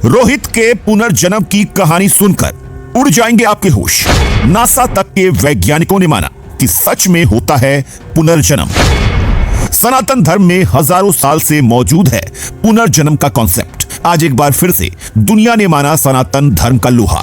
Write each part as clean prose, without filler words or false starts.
रोहित के पुनर्जन्म की कहानी सुनकर उड़ जाएंगे आपके होश। नासा तक के वैज्ञानिकों ने माना कि सच में होता है पुनर्जन्म। सनातन धर्म में हजारों साल से मौजूद है पुनर्जन्म का कॉन्सेप्ट। आज एक बार फिर से दुनिया ने माना सनातन धर्म का लोहा।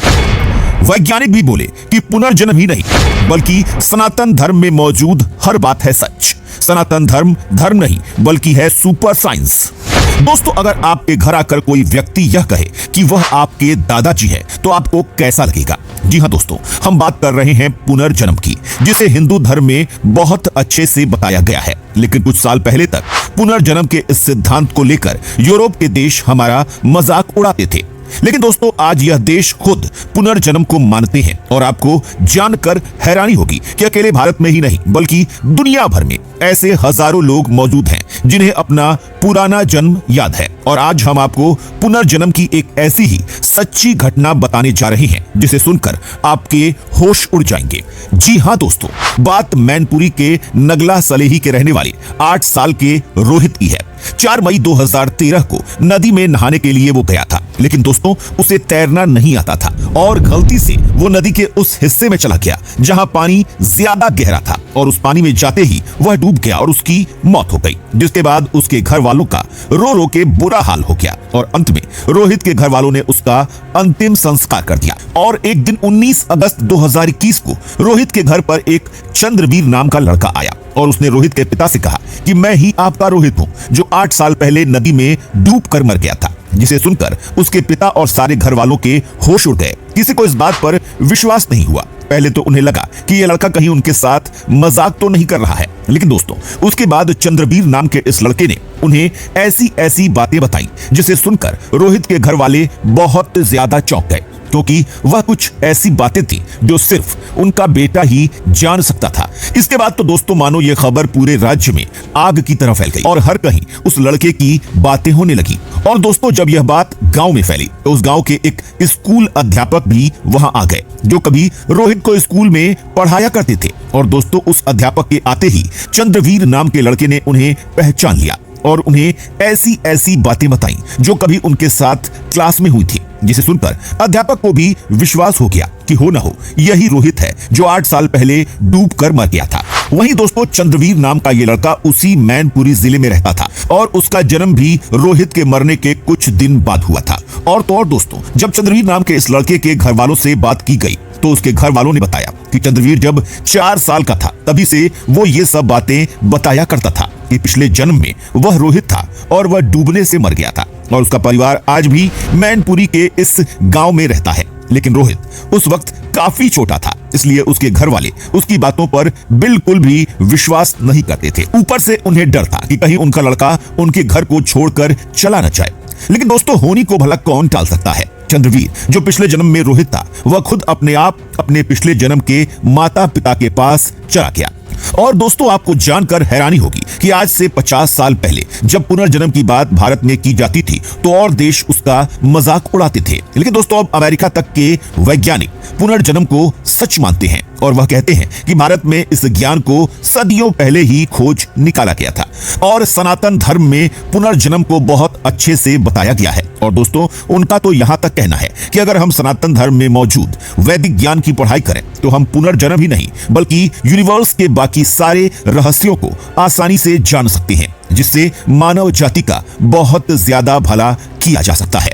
वैज्ञानिक भी बोले कि पुनर्जन्म ही नहीं बल्कि सनातन धर्म में मौजूद हर बात है सच। सनातन धर्म धर्म नहीं बल्कि है सुपर साइंस। दोस्तों, अगर आपके घर आकर कोई व्यक्ति यह कहे कि वह आपके दादाजी है तो आपको कैसा लगेगा? जी हां दोस्तों, हम बात कर रहे हैं पुनर्जन्म की, जिसे हिंदू धर्म में बहुत अच्छे से बताया गया है। लेकिन कुछ साल पहले तक पुनर्जन्म के इस सिद्धांत को लेकर यूरोप के देश हमारा मजाक उड़ाते थे। लेकिन दोस्तों, आज यह देश खुद पुनर्जन्म को मानते हैं और आपको जानकर हैरानी होगी कि अकेले भारत में ही नहीं बल्कि दुनिया भर में ऐसे हजारों लोग मौजूद हैं जिन्हें अपना पुराना जन्म याद है। और आज हम आपको पुनर्जन्म की एक ऐसी ही सच्ची घटना बताने जा रहे हैं जिसे सुनकर आपके होश उड़ जाएंगे। जी हां दोस्तों, बात मैनपुरी के नगला सलेही के रहने वाले 8 साल के रोहित की है। 4 मई 2013 को नदी में नहाने के लिए वो गया था, लेकिन दोस्तों उसे तैरना नहीं आता था और गलती से वो नदी के उस हिस्से में चला गया जहां पानी ज्यादा गहरा था और उस पानी में जाते ही वह डूब गया और उसकी मौत हो गई। जिसके बाद उसके घर वालों का रो रो के बुरा हाल हो गया और अंत में रोहित के घर वालों ने उसका अंतिम संस्कार कर दिया। और एक दिन 19 अगस्त 2021 को रोहित के घर पर एक चंद्रवीर नाम का लड़का आया और उसने रोहित के पिता से कहा कि मैं ही आपका रोहित हूं जो 8 साल पहले नदी में डूब कर मर गया था। जिसे सुनकर उसके पिता और सारे घर वालों के होश उड़ गए। किसी को इस बात पर विश्वास नहीं हुआ। पहले तो उन्हें लगा कि यह लड़का कहीं उनके साथ मजाक तो नहीं कर रहा है, लेकिन दोस्तों उसके बाद चंद्रवीर नाम के इस लड़के ने उन्हें ऐसी ऐसी बातें बताई जिसे सुनकर रोहित के घर वाले बहुत ज्यादा चौंक गए, क्योंकि वह कुछ ऐसी बातें थी जो सिर्फ उनका बेटा ही जान सकता था। इसके बाद तो दोस्तों मानो ये खबर पूरे राज्य में आग की तरह फैल गई और हर कहीं उस लड़के की बातें होने लगी। और दोस्तों जब यह बात गांव में फैली तो उस गांव के एक स्कूल अध्यापक भी वहां आ गए जो कभी रोहित को स्कूल में पढ़ाया करते थे। और दोस्तों उस अध्यापक के आते ही चंद्रवीर नाम के लड़के ने उन्हें पहचान लिया और उन्हें ऐसी ऐसी बातें बताई जो कभी उनके साथ क्लास में हुई थी। जिसे सुनकर अध्यापक को भी विश्वास हो गया कि हो न हो यही रोहित है जो 8 साल पहले डूब कर मर गया था। वहीं दोस्तों चंद्रवीर नाम का ये लड़का उसी मैनपुरी जिले में रहता था और उसका जन्म भी रोहित के मरने के कुछ दिन बाद हुआ था। और तो और दोस्तों जब चंद्रवीर नाम के इस लड़के के घर वालों से बात की गई तो उसके घर वालों ने बताया कि चंद्रवीर जब 4 साल का था तभी से वो ये सब बातें बताया करता था कि पिछले जन्म में वह रोहित था और वह डूबने से मर गया था और उसका परिवार आज भी मैनपुरी के इस गांव में रहता है। लेकिन रोहित उस वक्त काफी छोटा था, इसलिए उसके घर वाले उसकी बातों पर बिल्कुल भी विश्वास नहीं करते थे। ऊपर से उन्हें डर था कि कहीं उनका लड़का उनके घर को छोड़कर चला न जाए। लेकिन दोस्तों होनी को भला कौन टाल सकता है। चंद्रवीर जो पिछले जन्म में रोहित था वह खुद अपने आप अपने पिछले जन्म के माता पिता के पास चला गया। और दोस्तों आपको जानकर हैरानी होगी कि आज से 50 साल पहले जब पुनर्जन्म की बात भारत में की जाती थी तो और देश उसका मजाक उड़ाते थे। लेकिन दोस्तों अब अमेरिका तक के वैज्ञानिक पुनर्जन्म को सच मानते हैं और वह कहते हैं कि भारत में इस ज्ञान को सदियों पहले ही खोज निकाला गया था और सनातन धर्म में पुनर्जन्म को बहुत अच्छे से बताया गया है। और दोस्तों उनका तो यहाँ तक कहना है कि अगर हम सनातन धर्म में मौजूद वैदिक ज्ञान की पढ़ाई करें तो हम पुनर्जन्म ही नहीं बल्कि यूनिवर्स के बाकी सारे रहस्यों को आसानी से जान सकते हैं, जिससे मानव जाति का बहुत ज्यादा भला किया जा सकता है।